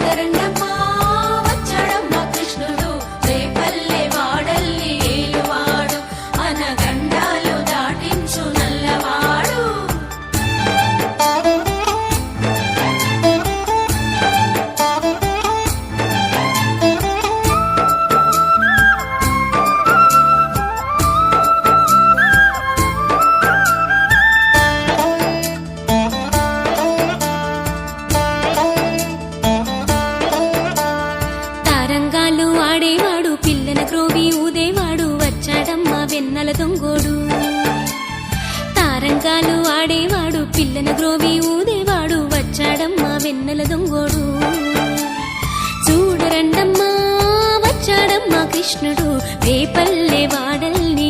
చూడరండమ్మా వచ్చాడమ్మా కృష్ణుడు రేపల్లె వాడల్లి ఏలువాడు అనగండాలు దాటించు నల్లవాడు. తారంగాలు ఆడేవాడు పిల్లన క్రోవి ఊదేవాడు వచ్చాడమ్మా వెన్నెల దొంగోడు. తారంగాలు ఆడేవాడు పిల్లన గ్రోవి ఊదేవాడు వచ్చాడమ్మా వెన్నెల దొంగోడు. చూడరండమ్మా వచ్చాడమ్మా కృష్ణుడు రేపల్లె వాడల్ని